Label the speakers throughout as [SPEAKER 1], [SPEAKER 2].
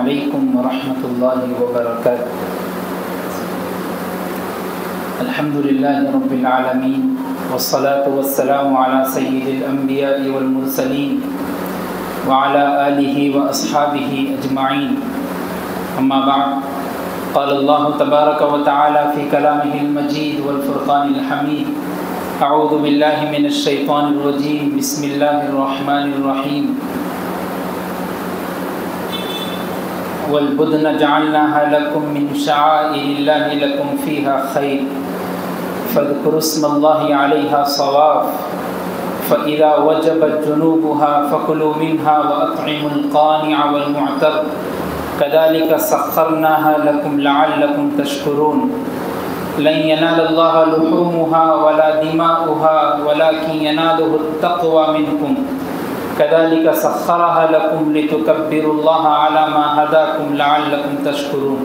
[SPEAKER 1] अलैकुम वरहमतुल्लाहि वबरकातुहू। अल्हम्दुलिल्लाहि रब्बिल आलमीन वस्सलातु वस्सलामु अला सय्यिदिल अंबिया'i वल मुरसलीन व अला आलिहि व अस्हाबिहि अजमाइन। अम्मा बअद, क़ाल अल्लाहु तबारक व तआला फ़ी कलामिहिल मजीद वल फ़ुरक़ानिल हमीद। अऊज़ु बिल्लाहि मिनश शैतानिर रजीम। बिस्मिल्लाहिर रहमानिर रहीम। वल्बुदन जअलनाहा लकुम मिन शआइरिल्लाहि लकुम फ़ीहा खैर फ़ज़्कुरुस्मल्लाहि अलैहा सवाफ़ फ़इज़ा वजबत जुनूबुहा फ़कुलू मिन्हा व अत्इमुल क़ानिअ वल मुअतर कज़ालिक सख़्ख़रनाहा लकुम लअल्लकुम तशकुरून। लन यनालल्लाहा लुहूमुहा वला दिमाउहा वलाकिन यनालुहुत तक़वा मिनकुम कज़ालिक सख़्ख़रहा लकुम लितुकब्बिरुल्लाहा अला मा हदाकुम लअल्लकुम तशकुरून।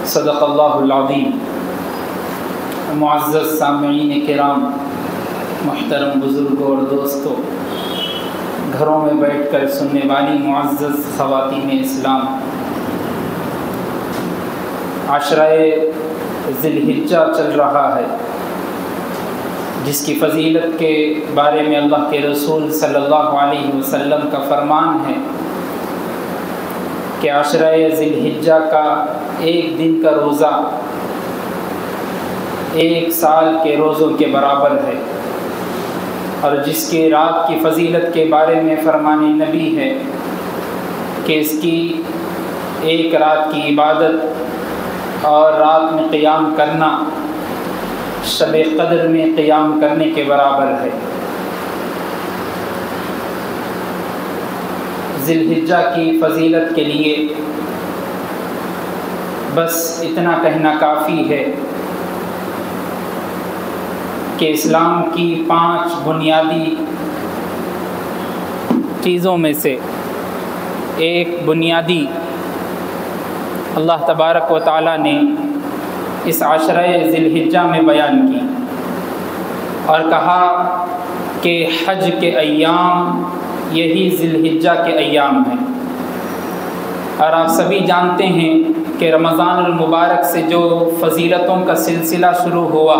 [SPEAKER 1] सदक़ल्लाहुल अज़ीम। मुअज़्ज़ज़ सामिईन किराम, मुहतरम बुज़ुर्गों और दोस्तों, घरों में बैठकर सुनने वाली मुअज़्ज़ज़ ख़वातीन इस्लाम, आशराए ज़िलहिज्जा चल रहा है, जिसकी फ़जीलत के बारे में अल्लाह के रसूल सल्लल्लाहु अलैहि वसल्लम का फ़रमान है कि आशराए ज़िलहिज्जा का एक दिन का रोज़ा 1 साल के रोज़ों के बराबर है। और जिसकी रात की फ़जीलत के बारे में फ़रमान नबी है कि इसकी एक रात की इबादत और रात में क़ियाम करना शब क़द्र में क़ियाम करने के बराबर है। ज़िलहिज्जा की फ़जीलत के लिए बस इतना कहना काफ़ी है कि इस्लाम की 5 बुनियादी चीज़ों में से एक बुनियादी अल्लाह तबारक व तआला ने इस आशराए ज़िलहिज्जा में बयान की और कहा कि हज के अय्याम यही ज़िलहिज्जा के अय्याम हैं। और आप सभी जानते हैं कि रमज़ानुल मुबारक से जो फ़जीलतों का सिलसिला शुरू हुआ,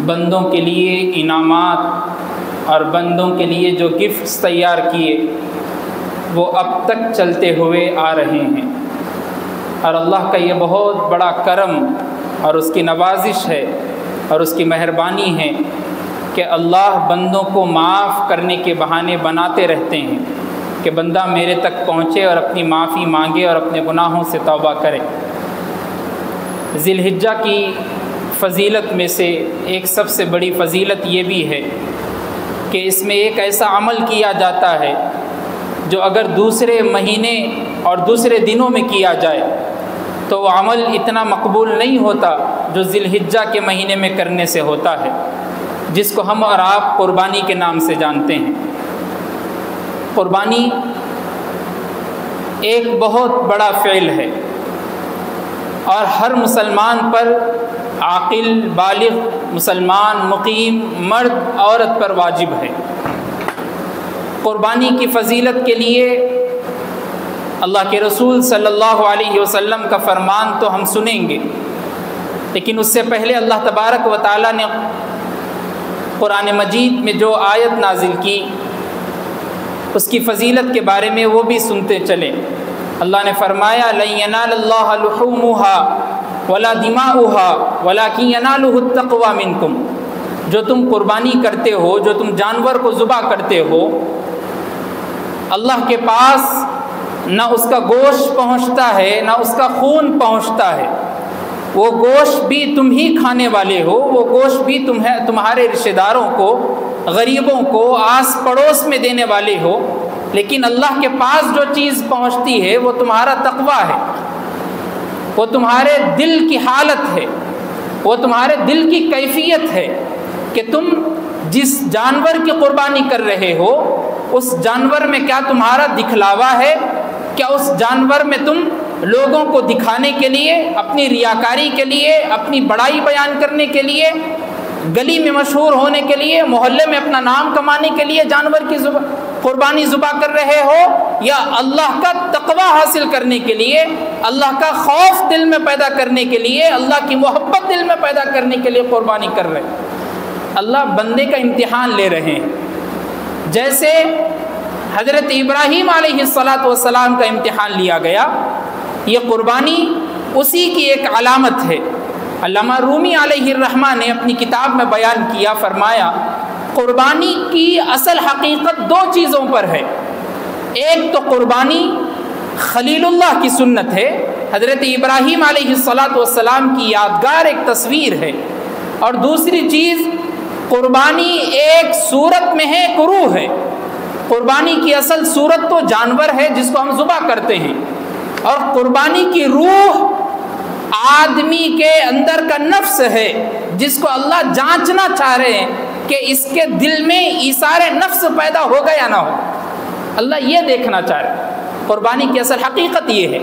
[SPEAKER 1] बंदों के लिए इनामात और बंदों के लिए जो गिफ्ट्स तैयार किए वो अब तक चलते हुए आ रहे हैं। और अल्लाह का ये बहुत बड़ा करम और उसकी नवाजिश है और उसकी मेहरबानी है कि अल्लाह बंदों को माफ़ करने के बहाने बनाते रहते हैं कि बंदा मेरे तक पहुँचे और अपनी माफ़ी मांगे और अपने गुनाहों से तौबा करे। ज़िलहिज्जा की फ़जीलत में से एक सबसे बड़ी फ़जीलत ये भी है कि इसमें एक ऐसा अमल किया जाता है जो अगर दूसरे महीने और दूसरे दिनों में किया जाए तो वो अमल इतना मकबूल नहीं होता जो ज़िलहिज्जा के महीने में करने से होता है, जिसको हम और आप कुर्बानी के नाम से जानते हैं। कुर्बानी एक बहुत बड़ा फ़ेल है और हर मुसलमान पर, आकिल बालिग़ मुसलमान मुक़ीम मर्द औरत पर वाजिब है। कुर्बानी की फ़जीलत के लिए अल्लाह के रसूल सल्लल्लाहु अलैहि वसल्लम का फ़रमान तो हम सुनेंगे, लेकिन उससे पहले अल्लाह तबारक व तआला ने कुरान मजीद में जो आयत नाजिल की उसकी फ़जीलत के बारे में वो भी सुनते चलें। अल्लाह ने फ़रमाया लन यनालल्लाहा लुहूमुहा वला दिमाउहा वलाकिन यनालुहुत तक़वा मिनकुम। जो तुम कुर्बानी करते हो, जो तुम जानवर को ज़ुबा करते हो, अल्लाह के पास न उसका गोश्त पहुँचता है न उसका खून पहुँचता है। वो गोश्त भी तुम ही खाने वाले हो, वो गोश्त भी तुम्हारे रिश्तेदारों को, गरीबों को, आस पड़ोस में देने वाले हो, लेकिन अल्लाह के पास जो चीज़ पहुँचती है वो तुम्हारा तक़वा है, वो तुम्हारे दिल की हालत है, वो तुम्हारे दिल की कैफियत है कि तुम जिस जानवर की कुर्बानी कर रहे हो उस जानवर में क्या तुम्हारा दिखलावा है, क्या उस जानवर में तुम लोगों को दिखाने के लिए, अपनी रियाकारी के लिए, अपनी बड़ाई बयान करने के लिए, गली में मशहूर होने के लिए, मोहल्ले में अपना नाम कमाने के लिए जानवर की कुर्बानी ज़ुबा कर रहे हो या अल्लाह का तक़वा हासिल करने के लिए, अल्लाह का खौफ दिल में पैदा करने के लिए, अल्लाह की मोहब्बत दिल में पैदा करने के लिए कुर्बानी कर रहे हैं। अल्लाह बंदे का इम्तिहान ले रहे हैं। जैसे हज़रत इब्राहीम अलैहिस्सलातु वस्सलाम का इम्तिहान लिया गया, ये कुर्बानी उसी की एक अलामत है। अल्लामा रूमी अलैहिर्रहमा ने अपनी किताब में बयान किया, फरमाया कुर्बानी की असल हकीकत दो चीज़ों पर है। एक तो कुर्बानी खलीलुल्लाह की सुन्नत है, हज़रत इब्राहीम अलैहिस्सलातु वस्सलाम की यादगार एक तस्वीर है, और दूसरी चीज़ कुर्बानी एक सूरत में है, एक रूह है। कुर्बानी की असल सूरत तो जानवर है जिसको हम ज़ुबा करते हैं, और कुर्बानी की रूह आदमी के अंदर का नफ्स है जिसको अल्लाह जांचना चाह रहे हैं कि इसके दिल में ईसारे नफ्स पैदा होगा या ना हो। अल्लाह ये देखना चाह रहे हैं। कुर्बानी की असल हकीकत ये है।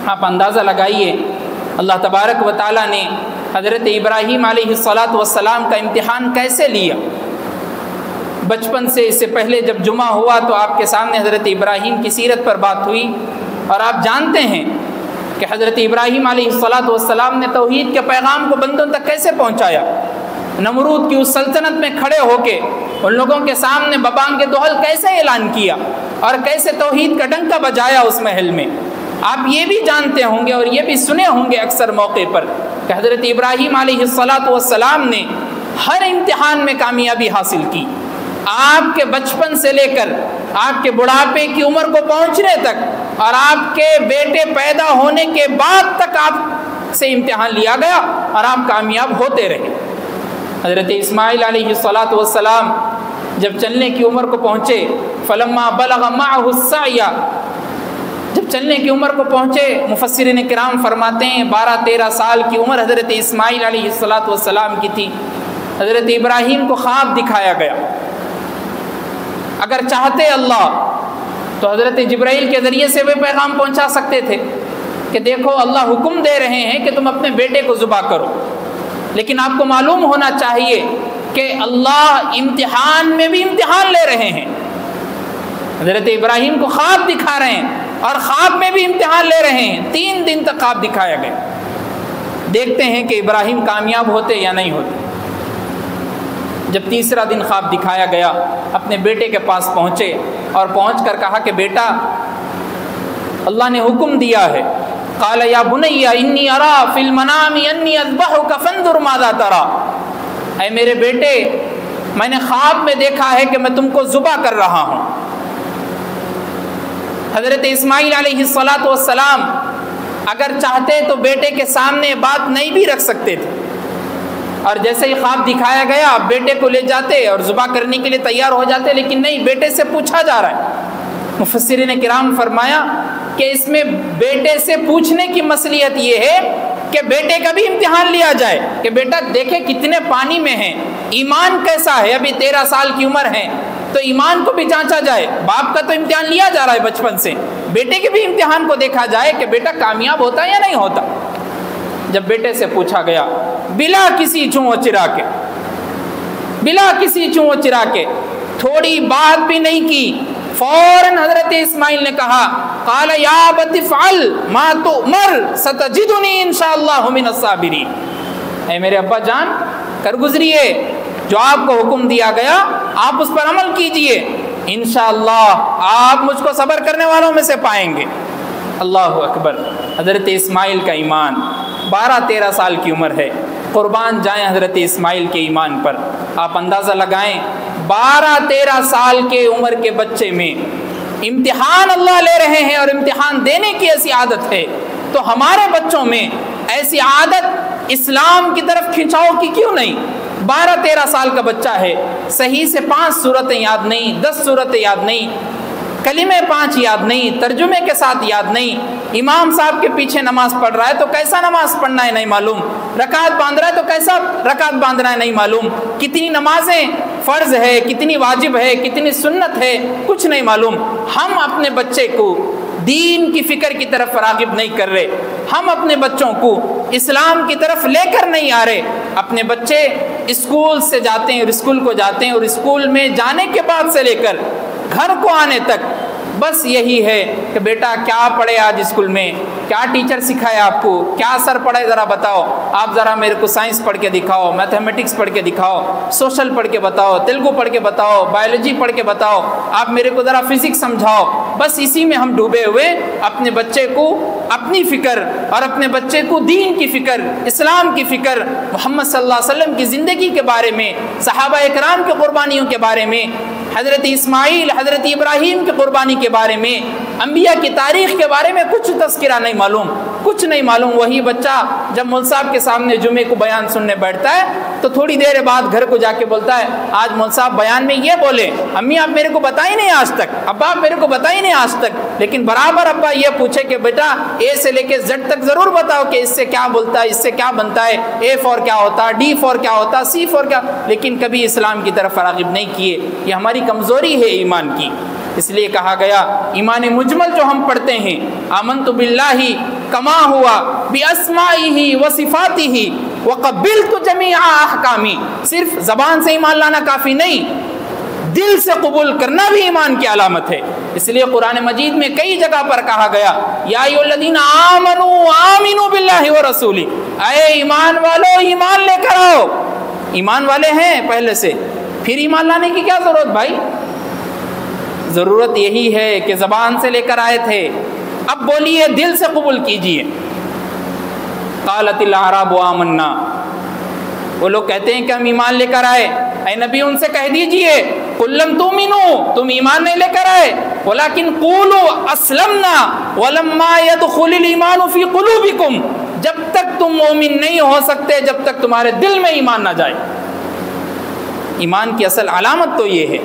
[SPEAKER 1] आप अंदाज़ा लगाइए अल्लाह तबारक व तआला ने हज़रत इब्राहीम अलैहिस्सलातु वस्सलाम का इम्तिहान कैसे लिया। बचपन से, इससे पहले जब जुमा हुआ तो आपके सामने हज़रत इब्राहीम की सीरत पर बात हुई, और आप जानते हैं कि हज़रत इब्राहीम अलैहिस्सलातु वस्सलाम ने तौहीद के पैगाम को बंदों तक कैसे पहुँचाया। नमरूद की उस सल्तनत में खड़े होके उन लोगों के सामने बबांग दोहल कैसे ऐलान किया और कैसे तौहीद का डंका बजाया उस महल में। आप ये भी जानते होंगे और ये भी सुने होंगे अक्सर मौके पर कि हज़रत इब्राहीम अलैहिस्सलातु वस्सलाम ने हर इम्तिहान में कामयाबी हासिल की। आपके बचपन से लेकर आपके बुढ़ापे की उम्र को पहुंचने तक और आपके बेटे पैदा होने के बाद तक आपसे इम्तिहान लिया गया और आप कामयाब होते रहे। हज़रत इस्माइल अलैहिस्सलातु वस्सलाम जब चलने की उम्र को पहुँचे, फलम्मा बलग माअहु अस्सअय, जब चलने की उम्र को पहुँचे, मुफस्सिरीन किराम फरमाते हैं 12-13 साल की उम्र हज़रत इस्माइल अलैहिस्सलातु वस्सलाम की थी। हज़रत इब्राहीम को ख्वाब दिखाया गया। अगर चाहते अल्लाह तो हज़रत जिब्राइल के ज़रिए से वे पैगाम पहुंचा सकते थे कि देखो अल्लाह हुक्म दे रहे हैं कि तुम अपने बेटे को ज़ुबा करो, लेकिन आपको मालूम होना चाहिए कि अल्लाह इम्तिहान में भी इम्तिहान ले रहे हैं। हज़रत इब्राहीम को ख्वाब दिखा रहे हैं और ख्वाब में भी इम्तिहान ले रहे हैं। 3 दिन तक ख्वाब दिखाया गया। देखते हैं कि इब्राहीम कामयाब होते या नहीं होते। जब तीसरा दिन ख्वाब दिखाया गया, अपने बेटे के पास पहुँचे और पहुँचकर कहा कि बेटा, अल्लाह ने हुक्म दिया है, क़ाल या बुनय्या इन्नी अरा फ़िल मनामी अन्नी अज़बहुका फ़ंज़ुर माज़ा तरा। ऐ मेरे बेटे, मैंने ख्वाब में देखा है कि मैं तुमको ज़ुबा कर रहा हूँ। हज़रत इस्माइल अलैहिस्सलातु वस्सलाम अगर चाहते तो बेटे के सामने बात नहीं भी रख सकते थे, और जैसे ही ख्वाब दिखाया गया आप बेटे को ले जाते और ज़ुबा करने के लिए तैयार हो जाते, लेकिन नहीं, बेटे से पूछा जा रहा है। मुफस्सिरीन किराम फरमाया कि इसमें बेटे से पूछने की मसलियत ये है कि बेटे का भी इम्तिहान लिया जाए कि बेटा देखे कितने पानी में है, ईमान कैसा है, अभी 13 साल की उम्र है तो ईमान को भी जांचा जाए। बाप का तो इम्तिहान लिया जा रहा है बचपन से, बेटे के भी इम्तिहान को देखा जाए कि बेटा कामयाब होता है या नहीं होता। जब बेटे से पूछा गया बिला किसी चूं चिरा के, बिला किसी चूं चिरा के, थोड़ी बात भी नहीं की, फौरन हज़रत इस्माइल ने कहा क़ाल या अबति फ़अल मा तुअमर सतजिदुनी इंशाअल्लाहु मिनस साबिरीन। ऐ मेरे अब्बा जान, कर गुजरिए, जो आपको हुक्म दिया गया आप उस पर अमल कीजिए, इंशाअल्लाह आप मुझको सब्र करने वालों में से पाएंगे। अल्लाह अकबर। हज़रत इस्माइल का ईमान, 12-13 साल की उम्र है, कुर्बान जाएं हज़रत इस्माइल के ईमान पर। आप अंदाज़ा लगाएं 12-13 साल के उम्र के बच्चे में इम्तिहान अल्लाह ले रहे हैं, और इम्तिहान देने की ऐसी आदत है, तो हमारे बच्चों में ऐसी आदत इस्लाम की तरफ खिंचाव की क्यों नहीं। 12-13 साल का बच्चा है, सही से 5 सूरतें याद नहीं, 10 सूरतें याद नहीं, कलिमे 5 याद नहीं, तर्जुमे के साथ याद नहीं, इमाम साहब के पीछे नमाज पढ़ रहा है तो कैसा नमाज पढ़ना है नहीं मालूम, रकात बांध रहा है तो कैसा रकात बांधना है नहीं मालूम, कितनी नमाजें फ़र्ज़ है, कितनी वाजिब है, कितनी सुन्नत है, कुछ नहीं मालूम। हम अपने बच्चे को दीन की फ़िक्र की तरफ राग़िब नहीं कर रहे, हम अपने बच्चों को इस्लाम की तरफ लेकर नहीं आ रहे। अपने बच्चे स्कूल से जाते हैं और स्कूल को जाते हैं, और स्कूल में जाने के बाद से लेकर घर को आने तक बस यही है कि बेटा क्या पढ़े आज स्कूल में, क्या टीचर सिखाए आपको, क्या सर पढ़े ज़रा बताओ, आप ज़रा मेरे को साइंस पढ़ के दिखाओ, मैथमेटिक्स पढ़ के दिखाओ, सोशल पढ़ के बताओ, तेलुगु पढ़ के बताओ, बायोलॉजी पढ़ के बताओ, आप मेरे को ज़रा फिजिक्स समझाओ। बस इसी में हम डूबे हुए अपने बच्चे को अपनी फ़िक्र और अपने बच्चे को दीन की फ़िक्र, इस्लाम की फ़िक्र, मोहम्मद सल्लल्लाहु अलैहि वसल्लम की ज़िंदगी के बारे में, सहाबा इकराम की कुर्बानियों के बारे में, हज़रत इस्माइल हज़रत इब्राहीम की कुर्बानी के बारे में, अम्बिया की तारीख़ के बारे में कुछ तज़किरा नहीं मालूम, कुछ नहीं मालूम। वही बच्चा जब मौलवी साहब के सामने जुमे को बयान सुनने बैठता है तो थोड़ी देर बाद घर को जाके बोलता है, आज मौलवी साहब बयान में ये बोले, अम्मी आप मेरे को बताई नहीं आज तक, अब्बा आप मेरे को बताई नहीं आज तक। लेकिन बराबर अब्बा ये पूछे कि बेटा ए से लेके जेड तक ज़रूर बताओ कि इससे क्या बोलता है, इससे क्या बनता है, ए फॉर क्या होता है, डी फॉर क्या होता है, सी फॉर क्या, लेकिन कभी इस्लाम की तरफ राग़िब नहीं किए। ये हमारी कमज़ोरी है ईमान की। इसलिए कहा गया ईमान मुजमल जो हम पढ़ते हैं, आमन्तु बिल्लाहि कमा हुआ बिअस्माइही व सिफ़ातिही व क़बिलतु जमीअ अहकामी, सिर्फ ज़बान से ईमान लाना काफ़ी नहीं, दिल से कबूल करना भी ईमान की अलामत है। इसलिए कुरान मजीद में कई जगह पर कहा गया, या अय्युहल्लज़ीना आमनू आमिनू बिल्लाहि व रसूली, ऐ ईमान वालो ईमान लेकर आओ। ईमान वाले हैं पहले से, फिर ईमान लाने की क्या ज़रूरत भाई? ज़रूरत यही है कि ज़बान से लेकर आए थे, अब बोलिए दिल से कबूल कीजिए। क़ालतिल अअराबु आमन्ना, वो लोग कहते हैं कि हम ईमान लेकर आए। ऐ नबी उनसे कह दीजिए, कुल लम तुमिनू, तुम ईमान नहीं लेकर आए, वलाकिन क़ूलू अस्लमना वलम्मा यदखुलिल ईमानु फ़ी क़ुलूबिकुम, जब तक तुम मोमिन नहीं हो सकते जब तक तुम्हारे दिल में ईमान ना जाए। ईमान की असल अलामत तो ये है।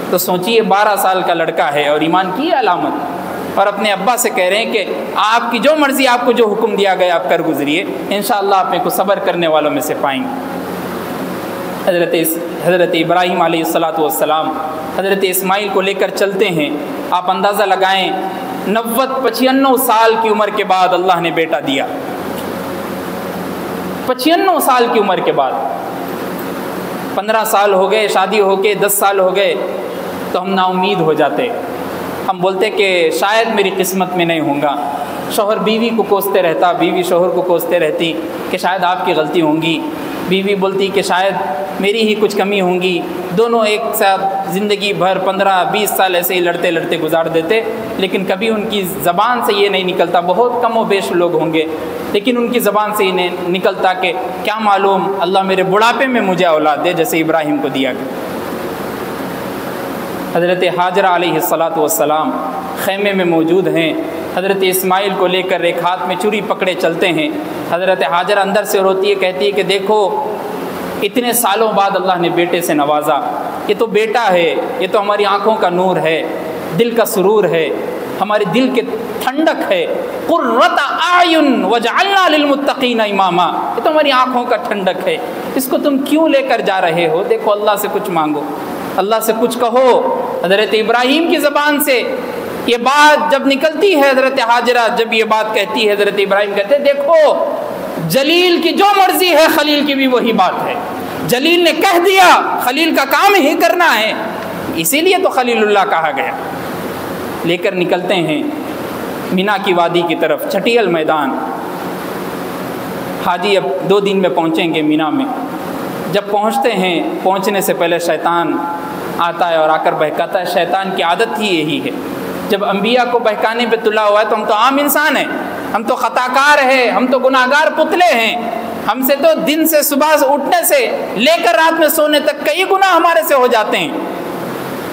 [SPEAKER 1] तो सोचिए 12 साल का लड़का है और ईमान की अलामत, और अपने अब्बा से कह रहे हैं कि आपकी जो मर्ज़ी, आपको जो हुक्म दिया गया आप कर गुजरिए, इंशाअल्लाह आप मेरे को सब्र करने वालों में से पाएंगे। हज़रत इब्राहीम अलैहिस्सलातु वस्सलाम हज़रत इस्माइल को लेकर चलते हैं। आप अंदाज़ा लगाएं 95 साल की उम्र के बाद अल्लाह ने बेटा दिया। 95 साल की उम्र के बाद, 15 साल हो गए शादी हो के, 10 साल हो गए तो हम नाउम्मीद हो जाते। हम बोलते कि शायद मेरी किस्मत में नहीं होगा। शौहर बीवी को कोसते रहता, बीवी शौहर को कोसते रहती कि शायद आपकी गलती होंगी, बीवी बोलती कि शायद मेरी ही कुछ कमी होंगी। दोनों एक साथ ज़िंदगी भर 15-20 साल ऐसे ही लड़ते लड़ते गुजार देते, लेकिन कभी उनकी ज़बान से ये नहीं निकलता, बहुत कम व बेश लोग होंगे लेकिन उनकी ज़बान से ये निकलता कि क्या मालूम अल्लाह मेरे बुढ़ापे में मुझे औलाद दे, जैसे इब्राहीम को दिया गया। हज़रत हाजरा अलैहिस्सलातु वस्सलाम ख़ैमे में मौजूद हैं। हज़रत इस्माइल को लेकर एक हाथ में चूरी पकड़े चलते हैं। हज़रत हाजरा अंदर से रोती है, कहती है कि देखो इतने सालों बाद अल्लाह ने बेटे से नवाजा, ये तो बेटा है, ये तो हमारी आँखों का नूर है, दिल का सुरूर है, हमारे दिल के ठंडक है। कुर्रत आयुन वजअलना लिलमुत्तकीना इमामा, ये तो हमारी आँखों का ठंडक है, इसको तुम क्यों लेकर जा रहे हो? देखो अल्लाह से कुछ मांगो, अल्लाह से कुछ कहो। हज़रत इब्राहीम की ज़बान से ये बात जब निकलती है, हज़रत हाजरा जब ये बात कहती है, हज़रत इब्राहीम कहते हैं देखो जलील की जो मर्ज़ी है खलील की भी वही बात है। जलील ने कह दिया, खलील का काम ही करना है, इसीलिए तो खलीलुल्लाह कहा गया। लेकर निकलते हैं मीना की वादी की तरफ, छटियल मैदान। हाजी अब 2 दिन में पहुँचेंगे मीना में। जब पहुँचते हैं, पहुँचने से पहले शैतान आता है और आकर बहकाता है। शैतान की आदत ही यही है, जब अम्बिया को बहकाने पे तुला हुआ है तो हम तो आम इंसान हैं, हम तो ख़ताकार हैं, हम तो गुनाहगार पुतले हैं, हमसे तो दिन से सुबह से उठने से लेकर रात में सोने तक कई गुनाह हमारे से हो जाते हैं,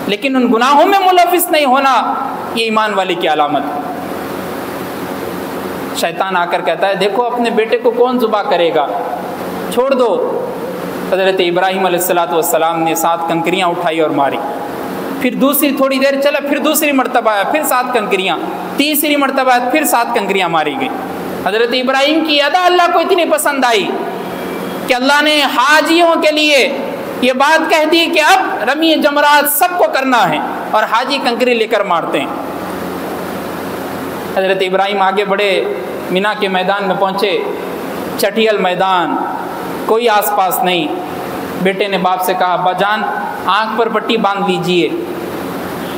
[SPEAKER 1] लेकिन उन गुनाहों में मुलविस नहीं होना ये ईमान वाले की अलामत है। शैतान आकर कहता है देखो अपने बेटे को कौन ज़ुबा करेगा, छोड़ दो। हज़रत इब्राहीम अलैहिस्सलातु वस्सलाम ने 7 कंकरियाँ उठाई और मारी। फिर दूसरी थोड़ी देर चला, फिर दूसरी मरतबा आया, फिर 7 कंकरियाँ, तीसरी मरतबा फिर 7 कंकरियाँ मारी गई। हज़रत इब्राहीम की अदा अल्लाह को इतनी पसंद आई कि अल्लाह ने हाजियों के लिए ये बात कह दी कि अब रमी जमरात सबको करना है, और हाजी कंकरी लेकर मारते हैं। हज़रत इब्राहीम आगे बढ़े, मीना के मैदान में पहुँचे, चटियल मैदान, कोई आसपास नहीं। बेटे ने बाप से कहा अब्बा जान आँख पर पट्टी बांध लीजिए।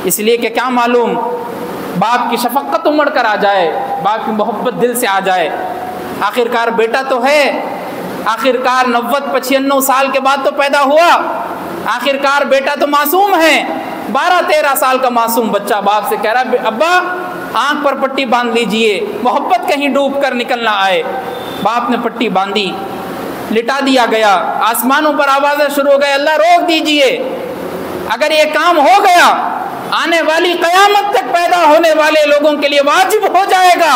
[SPEAKER 1] इसलिए कि क्या मालूम बाप की शफक़त उमड़ कर आ जाए, बाप की मोहब्बत दिल से आ जाए। आखिरकार बेटा तो है, आखिरकार 90-95 साल के बाद तो पैदा हुआ, आखिरकार बेटा तो मासूम है। 12-13 साल का मासूम बच्चा बाप से कह रहा है अब्बा आँख पर पट्टी बांध लीजिए, मोहब्बत कहीं डूब कर निकल ना आए। बाप ने पट्टी बांधी, लिटा दिया गया। आसमानों पर आवाज़ें शुरू हो गई, अल्लाह रोक दीजिए। अगर ये काम हो गया आने वाली क़यामत तक पैदा होने वाले लोगों के लिए वाजिब हो जाएगा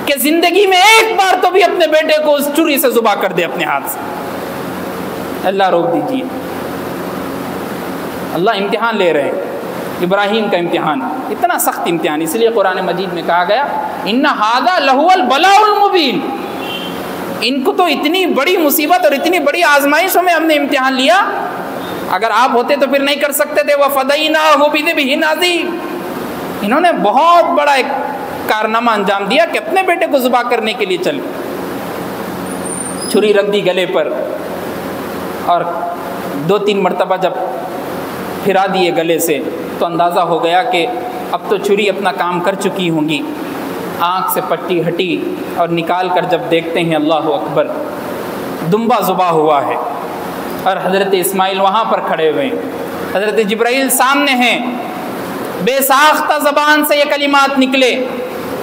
[SPEAKER 1] कि ज़िंदगी में एक बार तो भी अपने बेटे को उस छुरी से ज़ुबा कर दे अपने हाथ से। अल्लाह रोक दीजिए। अल्लाह इम्तिहान ले रहे हैं, इब्राहीम का इम्तिहान, इतना सख्त इम्तिहान। इसलिए कुरान मजीद में कहा गया इन्ना हादा लहुवल बलाउल मुबीन, इनको तो इतनी बड़ी मुसीबत और इतनी बड़ी आजमाइशों में हमने इम्तिहान लिया, अगर आप होते तो फिर नहीं कर सकते थे। वह फदैनाहु बिज़िबिहिन अज़ीम, इन्होंने बहुत बड़ा एक कारनामा अंजाम दिया कि अपने बेटे को ज़ुबा करने के लिए चले। छुरी रख दी गले पर और 2-3 मरतबा जब फिरा दिए गले से तो अंदाज़ा हो गया कि अब तो छुरी अपना काम कर चुकी होंगी। आँख से पट्टी हटी और निकाल कर जब देखते हैं अल्लाह अकबर, दुम्बा ज़ुबा हुआ है और हज़रत इस्माइल वहाँ पर खड़े हुए हैं। हज़रत जिब्राइल सामने हैं, बेसाख्ता ज़बान से ये कलिमात निकले।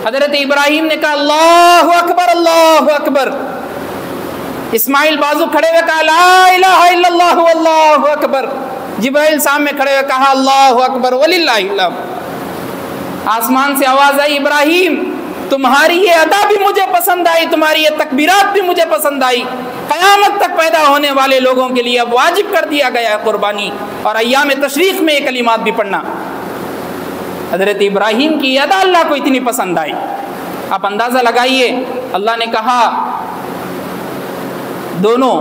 [SPEAKER 1] हज़रत इब्राहीम ने कहा अल्लाहु अकबर अल्लाहु अकबर। इस्माइल बाजू खड़े हुए कहा ला इलाहा इल्लल्लाहु अल्लाहु अकबर। जिब्राइल सामने खड़े हुए कहा अल्लाहु अकबर वलिल्लाहिल हम्द। आसमान से आवाज़ आई इब्राहीम तुम्हारी ये अदा भी मुझे पसंद आई, तुम्हारी ये तकबीरात भी मुझे पसंद आई। क़यामत तक पैदा होने वाले लोगों के लिए अब वाजिब कर दिया गया है कुर्बानी और अय्याम तशरीक़ में ये कलिमात भी पढ़ना। हज़रत इब्राहीम की अदा अल्लाह को इतनी पसंद आई। आप अंदाज़ा लगाइए, अल्लाह ने कहा दोनों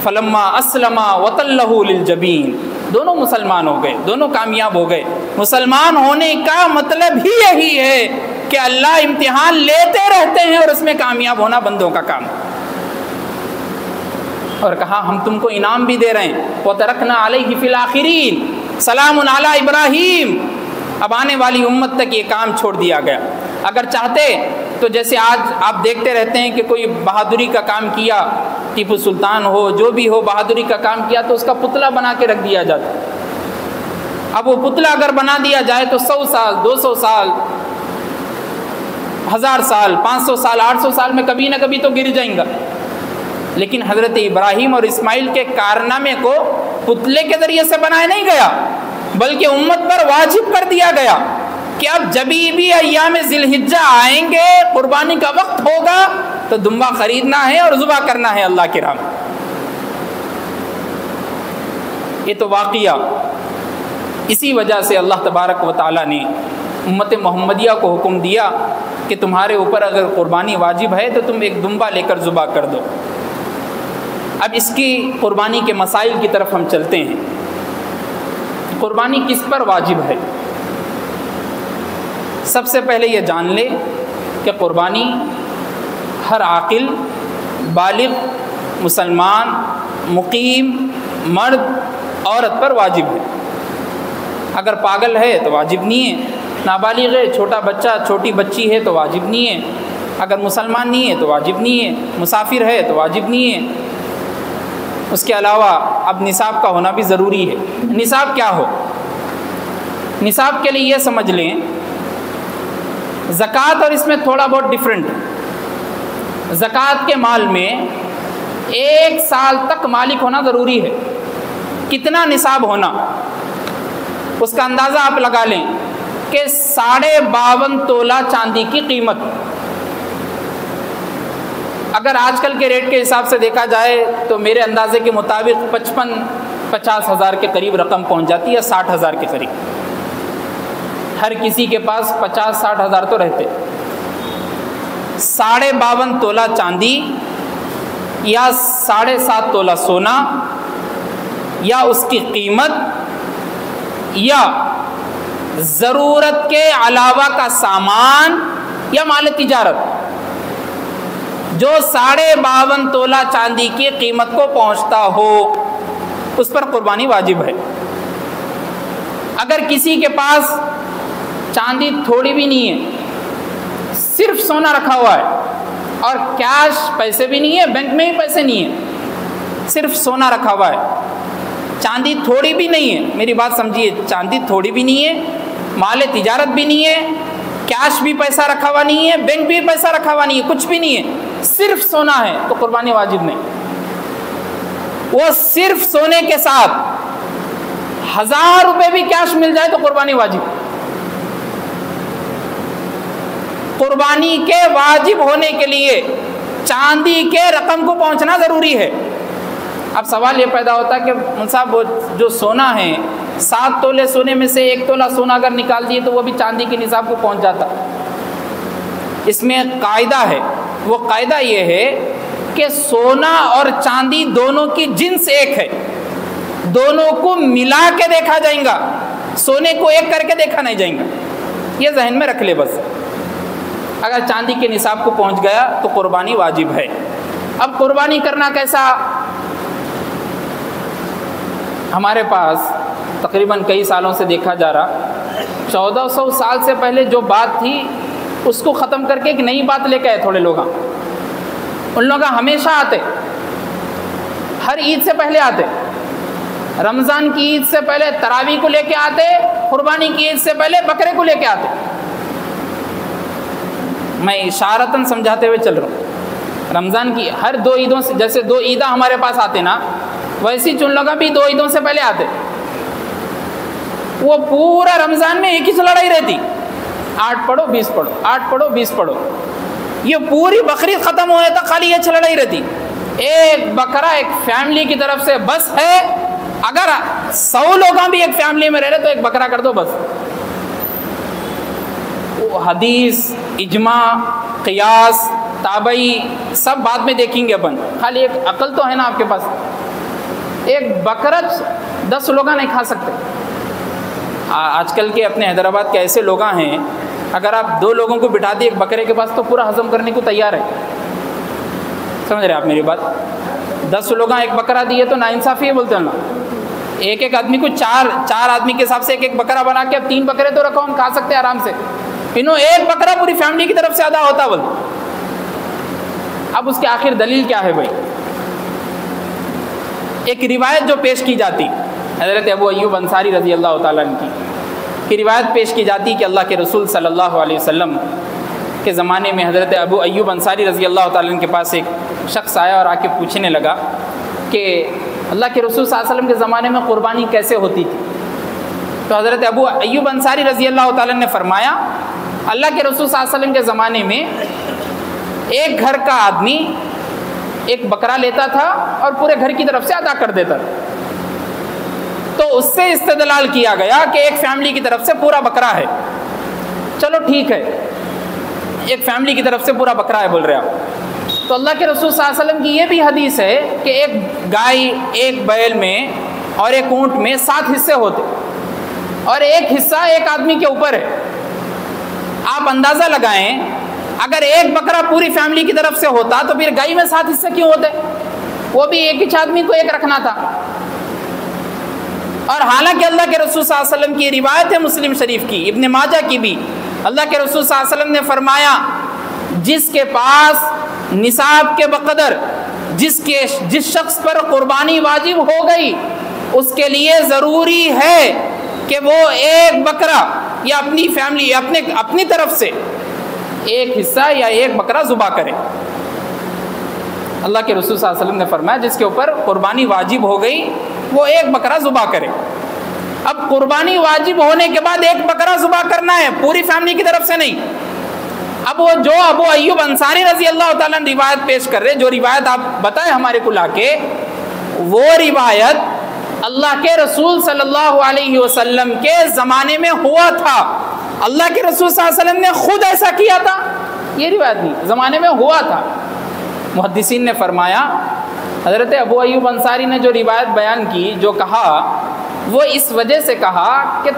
[SPEAKER 1] फलम्मा अस्लमा वतल्लहु लिलजबीन, दोनों मुसलमान हो गए, दोनों कामयाब हो गए। मुसलमान होने का मतलब ही यही है कि अल्लाह इम्तिहान लेते रहते हैं और उसमें कामयाब होना बंदों का काम। और कहा हम तुमको इनाम भी दे रहे हैं, व तरकना अलैहि फिल आखिरीन सलामुन अला इब्राहीम। अब आने वाली उम्मत तक ये काम छोड़ दिया गया। अगर चाहते तो जैसे आज आप देखते रहते हैं कि कोई बहादुरी का काम किया, टीपू सुल्तान हो जो भी हो, बहादुरी का काम किया तो उसका पुतला बना के रख दिया जाता। अब वो पुतला अगर बना दिया जाए तो 100 साल 200 साल 1000 साल 500 साल 800 साल में कभी ना कभी तो गिर जाएगा। लेकिन हज़रत इब्राहीम और इस्माइल के कारनामे को पुतले के ज़रिए से बनाया नहीं गया, बल्कि उम्मत पर वाजिब कर दिया गया कि अब जब भी अय्याम ज़िलहिज्जा आएंगे, कुर्बानी का वक्त होगा तो दुम्बा ख़रीदना है और ज़ुबा करना है अल्लाह के राह। ये तो वाक़िया, इसी वजह से अल्लाह तबारक व तआला ने उम्मत मोहम्मदिया को हुक्म दिया कि तुम्हारे ऊपर अगर कुर्बानी वाजिब है तो तुम एक दुम्बा लेकर ज़ुबा कर दो। अब इसकी कुर्बानी के मसाइल की तरफ हम चलते हैं। कुर्बानी किस पर वाजिब है? सबसे पहले ये जान ले कि कुर्बानी हर आकिल, बालिग, मुसलमान, मुकीम, मर्द, औरत पर वाजिब है। अगर पागल है तो वाजिब नहीं है, नाबालिग है, छोटा बच्चा छोटी बच्ची है तो वाजिब नहीं है, अगर मुसलमान नहीं है तो वाजिब नहीं है, मुसाफिर है तो वाजिब नहीं है। उसके अलावा अब निसाब का होना भी ज़रूरी है। निसाब क्या हो? निसाब के लिए ये समझ लें, ज़कात और इसमें थोड़ा बहुत डिफरेंट है। ज़कात के माल में 1 साल तक मालिक होना ज़रूरी है। कितना निसाब होना उसका अंदाज़ा आप लगा लें कि 52.5 तोला चांदी की कीमत। अगर आजकल के रेट के हिसाब से देखा जाए तो मेरे अंदाजे के मुताबिक 55-50 हज़ार के करीब रकम पहुंच जाती है, 60 हज़ार के करीब। हर किसी के पास 50-60 हज़ार तो रहते। 52.5 तोला चांदी या 7.5 तोला सोना या उसकी कीमत या ज़रूरत के अलावा का सामान या माल तिजारत जो 52.5 तोला चांदी की कीमत को पहुंचता हो, उस पर कुर्बानी वाजिब है। अगर किसी के पास चांदी थोड़ी भी नहीं है, सिर्फ सोना रखा हुआ है और कैश पैसे भी नहीं है, बैंक में ही पैसे नहीं है, सिर्फ सोना रखा हुआ है, चांदी थोड़ी भी नहीं है, मेरी बात समझिए, चांदी थोड़ी भी नहीं है, माल तिजारत भी नहीं है, कैश भी पैसा रखा हुआ नहीं है, बैंक भी पैसा रखा हुआ नहीं है, कुछ भी नहीं है, सिर्फ सोना है, तो कुर्बानी वाजिब नहीं। वो सिर्फ सोने के साथ 1000 रुपए भी कैश मिल जाए तो कुर्बानी वाजिब। कुर्बानी के वाजिब होने के लिए चांदी के रकम को पहुंचना ज़रूरी है। अब सवाल ये पैदा होता है कि मुंसाब वो जो सोना है, 7 तोले सोने में से 1 तोला सोना अगर निकाल दिए तो वो भी चांदी के निसाब को पहुंच जाता। इसमें कायदा है, वो कायदा ये है कि सोना और चांदी दोनों की जिन्स एक है, दोनों को मिला के देखा जाएगा, सोने को एक करके देखा नहीं जाएगा। ये जहन में रख ले बस। अगर चांदी के निसाब को पहुंच गया तो कुर्बानी वाजिब है। अब कुर्बानी करना कैसा? हमारे पास तकरीबन कई सालों से देखा जा रहा, 1400 साल से पहले जो बात थी उसको ख़त्म करके एक नई बात लेके आए थोड़े लोग। उन लोग हमेशा आते, हर ईद से पहले आते, रमज़ान की ईद से पहले तरावी को लेके आते, कुर्बानी की ईद से पहले बकरे को लेके आते। मैं इशारतन समझाते हुए चल रहा हूँ। रमज़ान की हर 2 ईदों से, जैसे 2 ईदा हमारे पास आते ना, वैसी चुन लोग भी 2 ईदों से पहले आते। वो पूरा रमज़ान में एक ही लड़ाई रहती, 8 पढ़ो 20 पढ़ो, 8 पढ़ो 20 पढ़ो। ये पूरी बकरीद ख़त्म होने तक खाली ये लड़ाई रहती। एक बकरा एक फैमिली की तरफ से बस है, अगर 100 लोग भी एक फैमिली में रह रहे तो एक बकरा कर दो बस। हदीस, इजमा, क़ियास, ताबई सब बाद में देखेंगे अपन, खाली एक अकल तो है ना आपके पास। एक बकरा 10 लोग नहीं खा सकते। आजकल के अपने हैदराबाद के ऐसे लोग हैं, अगर आप 2 लोगों को बिठा दिए एक बकरे के पास तो पूरा हजम करने को तैयार है। समझ रहे आप मेरी बात? 10 लोग एक बकरा दिए तो नाइंसाफ़ी है बोलते हैं ना। एक आदमी को 4 आदमी के हिसाब से एक बकरा बना के, अब 3 बकरे तो रखो, हम खा सकते हैं आराम से। इन्हों एक बकरा पूरी फैमिली की तरफ से अदा होता बोल। अब उसके आखिर दलील क्या है भाई? एक रिवायत जो पेश की जाती हज़रत अबू अय्यूब अंसारी रज़ी अल्लाह ताला अन्हु की रिवायत पेश की जाती कि अल्लाह के रसूल सल्लल्लाहु अलैहि वसल्लम के ज़माने में हज़रत अबू अय्यूब अंसारी रज़ी अल्लाह ताला अन्हु के पास एक शख्स आया और आके पूछने लगा कि अल्लाह के रसूल सल्लल्लाहु अलैहि वसल्लम के ज़माने में क़ुरबानी कैसे होती थी। तो हज़रत अबू अय्यूब अंसारी रज़ी अल्लाह ताला ने फरमाया, अल्लाह के रसूल सल्लल्लाहु अलैहि वसल्लम के ज़माने में एक घर का आदमी एक बकरा लेता था और पूरे घर की तरफ से अदा कर देता था। तो उससे इस्तेदलाल किया गया कि एक फैमिली की तरफ से पूरा बकरा है। चलो ठीक है, एक फैमिली की तरफ से पूरा बकरा है बोल रहे आप। तो अल्लाह के रसूल सल्लल्लाहु अलैहि वसल्लम की ये भी हदीस है कि एक गाय, एक बैल में और एक ऊँट में 7 हिस्से होते और एक हिस्सा एक आदमी के ऊपर है। आप अंदाज़ा लगाएं, अगर एक बकरा पूरी फैमिली की तरफ से होता तो फिर गाय में 7 हिस्से क्यों होते? वो भी एक ही आदमी को एक रखना था। और हालांकि अल्लाह के रसूल सल्लल्लाहु अलैहि वसल्लम की रिवायत है मुस्लिम शरीफ की, इब्न माजा की भी, अल्लाह के रसूल सल्लल्लाहु अलैहि वसल्लम ने फरमाया, जिसके पास निसाब के बकदर जिस शख्स पर कुर्बानी वाजिब हो गई उसके लिए ज़रूरी है कि वो एक बकरा या अपनी फैमिली अपनी तरफ से एक हिस्सा या एक बकरा ज़ुबा करे। अल्लाह के रसूल सल्लल्लाहु अलैहि वसल्लम ने फरमाया, जिसके ऊपर कुर्बानी वाजिब हो गई वो एक बकरा ज़ुबा करे। अब कुर्बानी वाजिब होने के बाद एक बकरा ज़ुबा करना है, पूरी फैमिली की तरफ से नहीं। अब वो जो अबू अय्यूब अंसारी रज़ी अल्लाह ताला रिवायत पेश कर रहे, जो रिवायत आप बताए हमारे को लाके, वो रिवायत अल्लाह के रसूल सल्लल्लाहु अलैहि वसल्लम के ज़माने में हुआ था। अल्लाह के रसूल सल्लल्लाहु अलैहि वसल्लम ने खुद ऐसा किया था, ये रिवायत नहीं, ज़माने में हुआ था। मुहद्दिसीन ने फरमाया, हज़रत अबू अय्यूब अंसारी ने जो रिवायत बयान की, जो कहा, वो इस वजह से कहा कि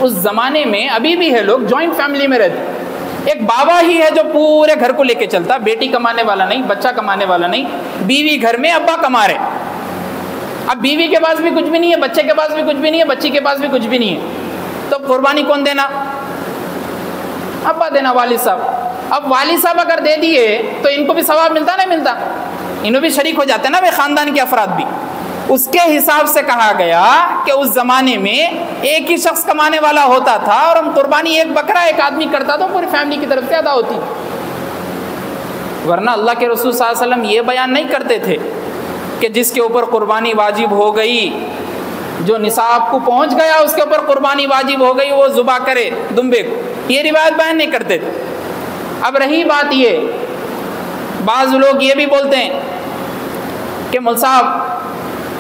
[SPEAKER 1] उस ज़माने में अभी भी है लोग जॉइंट फैमिली में रहते। एक बाबा ही है जो पूरे घर को लेके चलता, बेटी कमाने वाला नहीं, बच्चा कमाने वाला नहीं, बीवी घर में, अब्बा कमा रहे। अब बीवी के पास भी कुछ भी नहीं है, बच्चे के पास भी कुछ भी नहीं है, बच्ची के पास भी कुछ भी नहीं है, तो कुर्बानी कौन देना? अब्बा देना, वालिद साहब। अब वालिद साहब अगर दे दिए तो इनको भी सवाब मिलता नहीं मिलता? इन्हों भी शरीक हो जाते ना वे ख़ानदान के अफराद भी। उसके हिसाब से कहा गया कि उस ज़माने में एक ही शख्स कमाने वाला होता था और हम कुर्बानी एक बकरा एक आदमी करता तो पूरी फैमिली की तरफ से अदा होती। वरना अल्लाह के रसूल सल्लल्लाहु अलैहि वसल्लम ये बयान नहीं करते थे कि जिसके ऊपर कुर्बानी वाजिब हो गई, जो निसाब को पहुंच गया उसके ऊपर कुर्बानी वाजिब हो गई, वो ज़ुबा करे दुम्बे को। ये रिवायत बयान नहीं करते थे। अब रही बात ये, बाज़ लोग ये भी बोलते हैं कि मौलवी साहब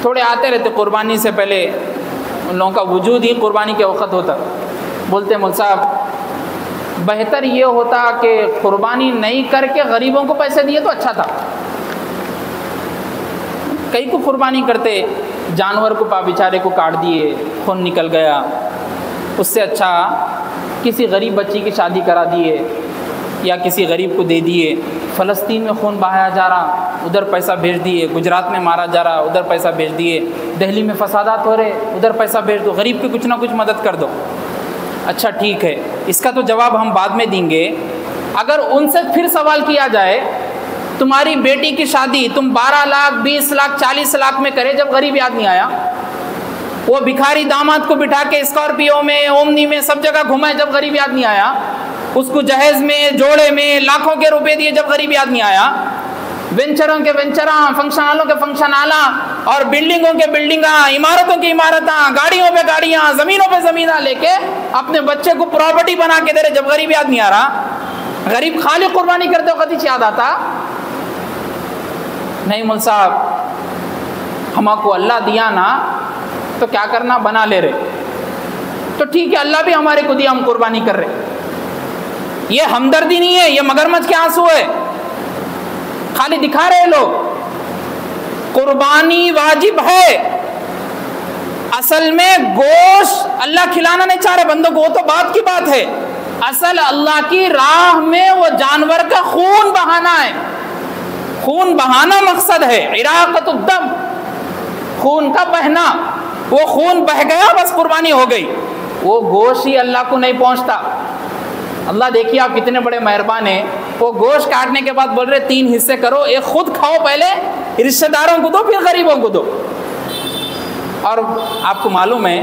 [SPEAKER 1] थोड़े आते रहते कुर्बानी से पहले, उन लोगों का वजूद ही कुर्बानी के वक़्त होता। बोलते मौलवी साहब बेहतर ये होता कि कुर्बानी नहीं करके गरीबों को पैसे दिए तो अच्छा था। कई को कुर्बानी करते, जानवर को बेचारे को काट दिए, खून निकल गया, उससे अच्छा किसी गरीब बच्ची की शादी करा दिए या किसी गरीब को दे दिए। फ़लस्तीन में खून बहाया जा रहा, उधर पैसा भेज दिए। गुजरात में मारा जा रहा, उधर पैसा भेज दिए। दिल्ली में फसादात हो रहे, उधर पैसा भेज दो। गरीब की कुछ ना कुछ मदद कर दो। अच्छा ठीक है, इसका तो जवाब हम बाद में देंगे। अगर उनसे फिर सवाल किया जाए, तुम्हारी बेटी की शादी तुम 12 लाख 20 लाख 40 लाख में करे, जब गरीब आदमी आया, वो भिखारी दामाद को बिठा के स्कॉर्पियो में ओमनी में सब जगह घुमाए, जब गरीब आदमी आया, उसको जहेज में जोड़े में लाखों के रुपए दिए, जब गरीब आदमी आया, वेंचरों के वेंचरा, फंक्शन हालों के फंक्शन आला और बिल्डिंगों के बिल्डिंगा, इमारतों की इमारतां, गाड़ियों पे गाड़ियां, ज़मीनों पे ज़मीना लेके अपने बच्चे को प्रॉपर्टी बना के दे रहे, जब गरीब आदमी आ रहा। गरीब खाली कुर्बानी करते वक्त ही याद आता नहीं मौलवी साहब हमको अल्लाह दिया ना तो क्या करना, बना ले रहे। तो ठीक है, अल्लाह भी हमारे को दिया, हम कुर्बानी कर रहे। ये हमदर्दी नहीं है, ये मगरमच्छ के आंसू है, खाली दिखा रहे लोग। कुर्बानी वाजिब है। असल में गोश्त अल्लाह खिलाना नहीं चाह रहे बंदों को, वो तो बात की बात है। असल अल्लाह की राह में वो जानवर का खून बहाना है। खून बहाना मकसद है, इराक़तुद्दम, खून का बहना। वो खून बह गया, बस कुर्बानी हो गई। वो गोश्त ही अल्लाह को नहीं पहुंचता। अल्लाह देखिए आप कितने बड़े मेहरबान हैं। वो गोश्त काटने के बाद बोल रहे 3 हिस्से करो, एक खुद खाओ पहले, रिश्तेदारों को दो, फिर गरीबों को दो। और आपको मालूम है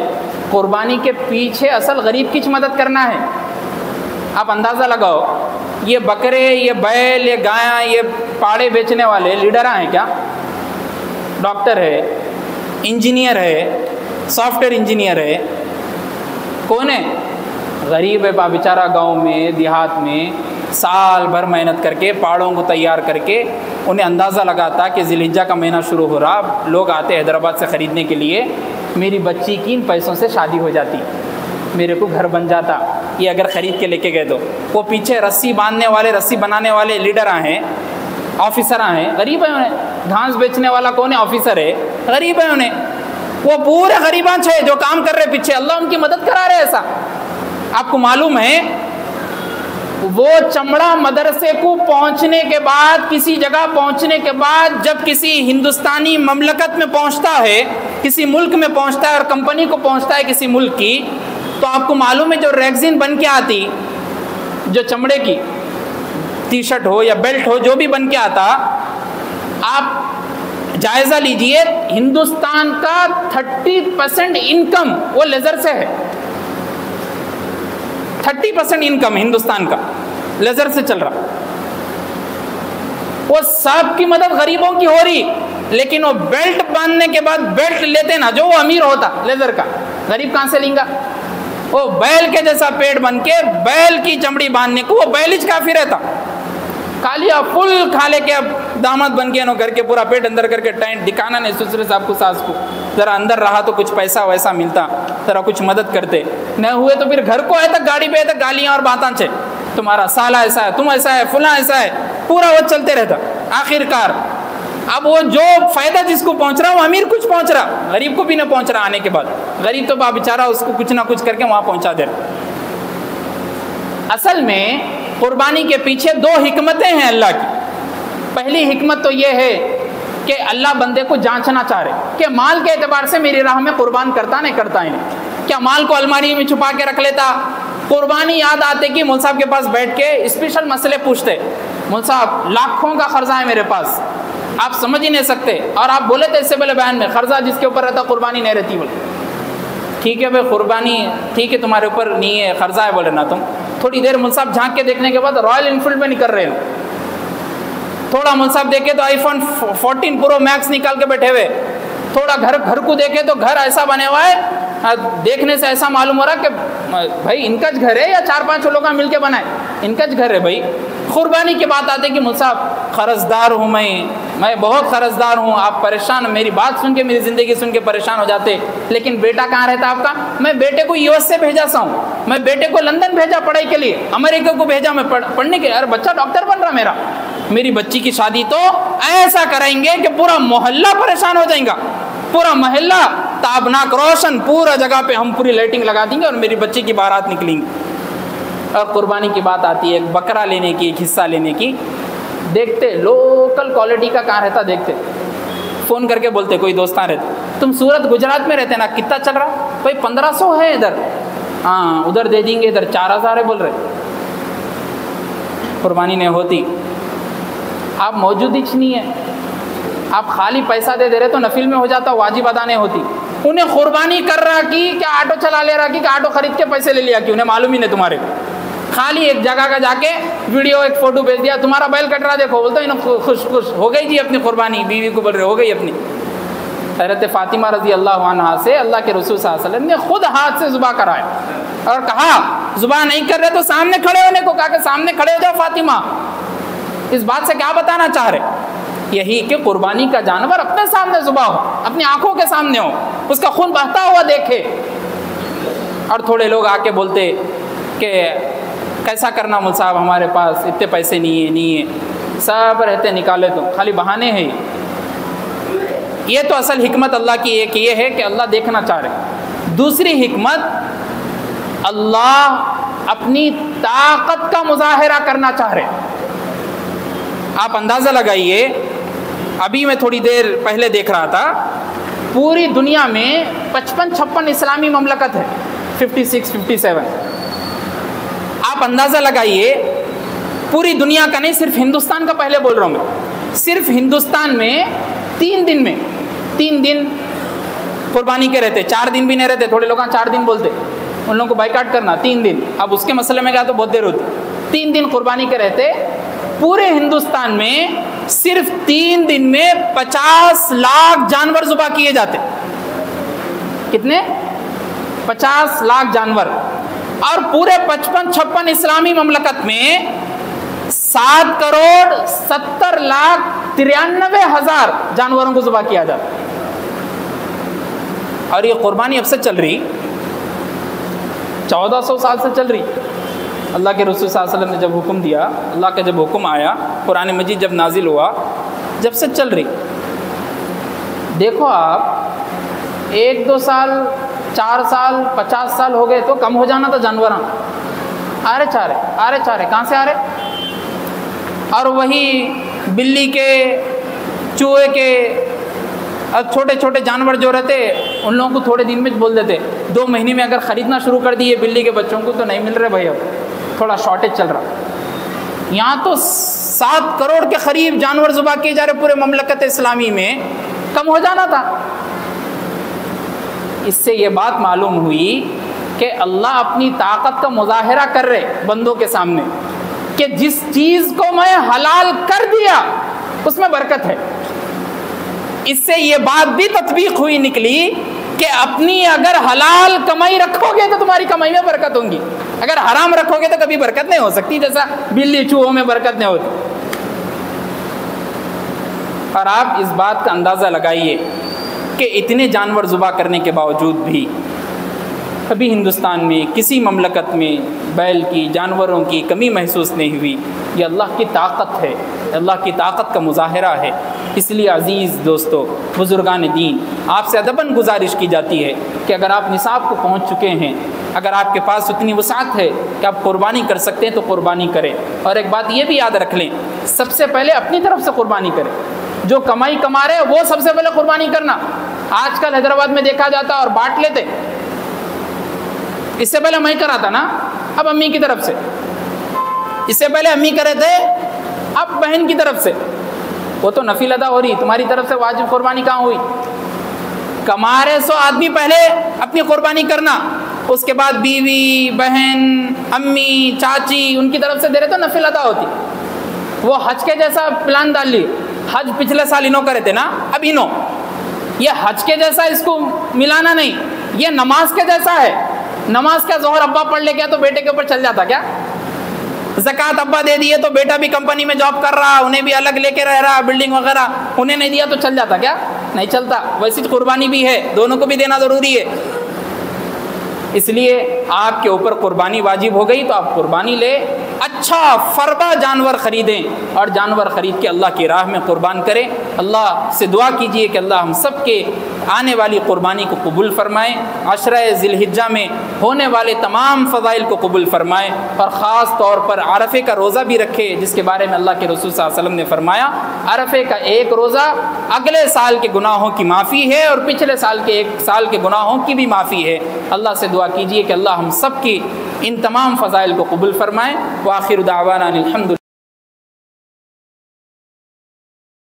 [SPEAKER 1] कुर्बानी के पीछे असल गरीब की मदद करना है। आप अंदाज़ा लगाओ, ये बकरे, ये बैल, ये गाय, ये पाड़े बेचने वाले लीडर हैं क्या? डॉक्टर है, इंजीनियर है, सॉफ्टवेयर इंजीनियर है, कौन है? गरीब है बेचारा, गांव में देहात में साल भर मेहनत करके पहाड़ों को तैयार करके उन्हें अंदाज़ा लगाता कि ज़िलहिज्जा का महीना शुरू हो रहा, लोग आते हैदराबाद से ख़रीदने के लिए, मेरी बच्ची की इन पैसों से शादी हो जाती, मेरे को घर बन जाता, ये अगर ख़रीद के लेके गए तो। वो पीछे रस्सी बांधने वाले, रस्सी बनाने वाले लीडर हैं, ऑफिसर हैं, गरीब है उन्हें। घास बेचने वाला कौन है? ऑफिसर है, गरीब है उन्हें। वो पूरे गरीबां छे जो काम कर रहे पीछे, अल्लाह उनकी मदद करा रहे। ऐसा आपको मालूम है, वो चमड़ा मदरसे को पहुंचने के बाद, किसी जगह पहुंचने के बाद, जब किसी हिंदुस्तानी ममलकत में पहुंचता है, किसी मुल्क में पहुंचता है और कंपनी को पहुंचता है किसी मुल्क की, तो आपको मालूम है जो रैगजीन बन के आती, जो चमड़े की टी शर्ट हो या बेल्ट हो, जो भी बन के आता, आप जायज़ा लीजिए, हिंदुस्तान का 30% इनकम वो लेज़र से है। 30% इनकम हिंदुस्तान का लेज़र से चल रहा। वो सब की मदद गरीबों की हो रही, लेकिन वो बेल्ट बांधने के बाद, बेल्ट लेते ना जो वो अमीर होता लेज़र का, गरीब कहाँ से लेंगा? वो बैल के जैसा पेट बन के बैल की चमड़ी बांधने को वो बैलिज काफी रहता। कालिया फुल खा ले के अब दामाद बन गया नो, घर के पूरा पेट अंदर करके टाइट दिखाना नहीं ससुर साहब को, सास को। ज़रा अंदर रहा तो कुछ पैसा वैसा मिलता, ज़रा कुछ मदद करते। न हुए तो फिर घर को आए तक गाड़ी पे तक गालियाँ और बातां छे, तुम्हारा साला ऐसा है, तुम ऐसा है, फुला ऐसा है, पूरा वो चलते रहता। आखिरकार अब वो जो फ़ायदा जिसको पहुँच रहा वो अमीर कुछ पहुँच रहा, गरीब को भी ना पहुँच रहा। आने के बाद गरीब तो बेचारा उसको कुछ ना कुछ करके वहाँ पहुँचा दे रहा। असल में कुर्बानी के पीछे 2 हिकमतें हैं अल्लाह की। पहली हिकमत तो ये है कि अल्लाह बंदे को जांचना चाह रहे कि माल के एतबार से मेरी राह में कुर्बान करता नहीं करता है नहीं। क्या माल को अलमारी में छुपा के रख लेता? कुर्बानी याद आते कि मौलवी साहब के पास बैठ के स्पेशल मसले पूछते, मौलवी साहब लाखों का खर्चा है मेरे पास, आप समझ ही नहीं सकते। और आप बोले थे इससे पहले बयान में, खर्चा जिसके ऊपर रहता कुर्बानी नहीं रहती। बोले ठीक है भाई, कुर्बानी ठीक है तुम्हारे ऊपर नहीं है, खर्चा है बोले ना तुम। थोड़ी देर मौलवी साहब झांक के देखने के बाद रॉयल इनफील्ड में निकल रहे हो। थोड़ा मौलवी साहब देखे तो आईफोन 14 प्रो मैक्स निकाल के बैठे हुए। थोड़ा घर को देखे तो घर ऐसा बने हुआ है, देखने से ऐसा मालूम हो रहा कि भाई इनका घर है या 4-5 लोग मिलके बनाए, इनका घर है भाई। कुर्बानी की बात आती है कि मुझ साहब कर्जदार हूँ, मैं बहुत कर्जदार हूँ, आप परेशान, मेरी बात सुन के, मेरी ज़िंदगी सुन के परेशान हो जाते। लेकिन बेटा कहाँ रहता आपका? मैं बेटे को यूएस से भेजा हूँ, मैं बेटे को लंदन भेजा पढ़ाई के लिए, अमेरिका को भेजा मैं पढ़ने के। अरे बच्चा डॉक्टर बन रहा मेरी बच्ची की शादी तो ऐसा कराएंगे कि पूरा मोहल्ला परेशान हो जाएगा, पूरा मोहल्ला ताबनाक रोशन, पूरा जगह पे हम पूरी लाइटिंग लगा देंगे और मेरी बच्ची की बारात निकलेंगी। और कुर्बानी की बात आती है, एक बकरा लेने की, एक हिस्सा लेने की, देखते लोकल क्वालिटी का कहाँ रहता, देखते फ़ोन करके बोलते, कोई दोस्तान रहते, तुम सूरत गुजरात में रहते ना, कितना चल रहा? भाई 1500 है इधर, हाँ उधर दे देंगे, इधर 4000 है बोल रहे। कुर्बानी नहीं होती, आप मौजूद ही नहीं है, आप खाली पैसा दे रहे तो नफिल में हो जाता, वाजिब अदा नहीं होती। उन्हें कुर्बानी कर रहा कि क्या ऑटो चला ले रहा कि ऑटो खरीद के पैसे ले लिया कि उन्हें मालूम ही नहीं तुम्हारे को। खाली एक जगह का जाके वीडियो एक फ़ोटो भेज दिया, तुम्हारा बैल कट रहा देखो, बोलते इन्हें खुश हो गई जी अपनी कुर्बानी, बीवी को बोल रहे हो गई अपनी। हज़रत फ़ातिमा रज़ी अल्लाह अन्हा से अल्लाह के रसूल सल्लल्लाहु अलैहि वसल्लम ने खुद हाथ से ज़ुबा कराया और कहा ज़ुबा नहीं कर रहे तो सामने खड़े होने को कहा कि सामने खड़े हो जाओ फ़ातिमा। इस बात से क्या बताना चाह रहे? यही कि कुर्बानी का जानवर अपने सामने ज़ुबा हो, अपनी आंखों के सामने हो, उसका खून बहता हुआ देखे। और थोड़े लोग आके बोलते कि कैसा करना मुल साहब, हमारे पास इतने पैसे नहीं है, सब रहते निकाले तो खाली बहाने हैं। ये तो असल हिकमत अल्लाह की एक ये है कि अल्लाह देखना चाह रहे। दूसरी हिकमत, अल्लाह अपनी ताकत का मुजाहिरा करना चाह रहे। आप अंदाज़ा लगाइए, अभी मैं थोड़ी देर पहले देख रहा था, पूरी दुनिया में 55-56 इस्लामी ममलकत है, 56-57। आप अंदाज़ा लगाइए, पूरी दुनिया का नहीं, सिर्फ हिंदुस्तान का पहले बोल रहा हूँ मैं, सिर्फ हिंदुस्तान में 3 दिन कुर्बानी के रहते, 4 दिन भी नहीं रहते। थोड़े लोग 4 दिन बोलते, उन लोगों को बाइकाट करना, 3 दिन। अब उसके मसले में क्या तो बहुत देर होती, 3 दिन कुर्बानी के रहते। पूरे हिंदुस्तान में सिर्फ 3 दिन में 50 लाख जानवर ज़ुबा किए जाते। कितने? 50 लाख जानवर। और पूरे 55-56 इस्लामी ममलकत में 7,70,93,000 जानवरों को ज़ुबा किया जाता। और ये कुर्बानी अब से चल रही, 1400 साल से चल रही। अल्लाह के रसूल सल्लल्लाहु अलैहि वसल्लम ने जब हुक्म दिया, अल्लाह का जब हुक्म आया, कुरान मजीद जब नाजिल हुआ, जब से चल रही। देखो आप 1-2 साल, 4 साल, 50 साल हो गए तो कम हो जाना था जानवर। आ रहे कहाँ से आ रहे? और वही बिल्ली के, चूहे के, और छोटे छोटे जानवर जो रहते उन लोगों को थोड़े दिन में बोल देते 2 महीने में अगर ख़रीदना शुरू कर दिए बिल्ली के बच्चों को तो नहीं मिल रहे भाई, अब थोड़ा शॉर्टेज चल रहा। यहाँ तो 7 करोड़ के करीब जानवर ज़ुबा किए जा रहे पूरे ममलकत इस्लामी में, कम हो जाना था। इससे ये बात मालूम हुई कि अल्लाह अपनी ताकत का मुजाहिरा कर रहे बंदों के सामने कि जिस चीज़ को मैं हलाल कर दिया उसमें बरकत है। इससे ये बात भी तत्बीक हुई निकली कि अपनी अगर हलाल कमाई रखोगे तो तुम्हारी कमाई में बरकत होगी, अगर हराम रखोगे तो कभी बरकत नहीं हो सकती, जैसा बिल्ली चूहों में बरकत नहीं होती। और आप इस बात का अंदाज़ा लगाइए कि इतने जानवर ज़ुबा करने के बावजूद भी कभी हिंदुस्तान में किसी ममलकत में बैल की, जानवरों की कमी महसूस नहीं हुई। ये अल्लाह की ताकत है, अल्लाह की ताकत का मुजाहिरा है। इसलिए अज़ीज़ दोस्तों, बुज़ुर्गान दीन, आपसे अदबन गुजारिश की जाती है कि अगर आप निसाब को पहुँच चुके हैं, अगर आपके पास उतनी वसाअत है कि आप कुर्बानी कर सकते हैं तो कुर्बानी करें। और एक बात ये भी याद रख लें, सबसे पहले अपनी तरफ से कुर्बानी करें। जो कमाई कमा रहे वो सबसे पहले कुर्बानी करना। आजकल हैदराबाद में देखा जाता और बांट लेते, इससे पहले मैं करा था ना, अब अम्मी की तरफ से। इससे पहले अम्मी करे थे, अब बहन की तरफ से। वो तो नफिल अदा हो रही, तुम्हारी तरफ से वाजिब कुर्बानी कहाँ हुई? कमा रहे सो आदमी पहले अपनी कुर्बानी करना, उसके बाद बीवी, बहन, अम्मी, चाची उनकी तरफ से दे रहे तो नफिल अदा होती। वो हज के जैसा प्लान डाल ली। हज पिछले साल इनो करे थे ना, अब इनो। ये हज के जैसा इसको मिलाना नहीं, ये नमाज के जैसा है। नमाज क्या जोहर अब्बा पढ़ ले क्या तो बेटे के ऊपर चल जाता क्या? ज़कात अब्बा दे दिए तो बेटा भी कंपनी में जॉब कर रहा, उन्हें भी अलग लेके रह रहा, बिल्डिंग वगैरह, उन्हें नहीं दिया तो चल जाता क्या? नहीं चलता। वैसी कुर्बानी भी है, दोनों को भी देना ज़रूरी है। इसलिए आपके ऊपर कुर्बानी वाजिब हो गई तो आप कुर्बानी ले, अच्छा फरबा जानवर ख़रीदें और जानवर ख़रीद के अल्लाह की राह में कुर्बान करें। अल्लाह से दुआ कीजिए कि अल्लाह हम सब के आने वाली कुर्बानी को कबूल फ़रमाएँ, अशरा ज़िलहिज्जा में होने वाले तमाम फ़ज़ाइल को कबूल फ़रमाएँ, और ख़ास तौर पर अरफ़े का रोज़ा भी रखे, जिसके बारे में अल्लाह के रसूल सल्लल्लाहु अलैहि वसल्लम ने फ़रमाया अरफ़े का एक रोज़ा अगले साल के गुनाहों की माफ़ी है और पिछले साल के एक साल के गुनाहों की भी माफ़ी है। अल्लाह से दुआ कीजिए कि अल्लाह हम सब की इन तमाम फ़ज़ाइल को कबूल फ़रमाएँ। व आखिर दावाना अनिल हम्दुलिल्लाह।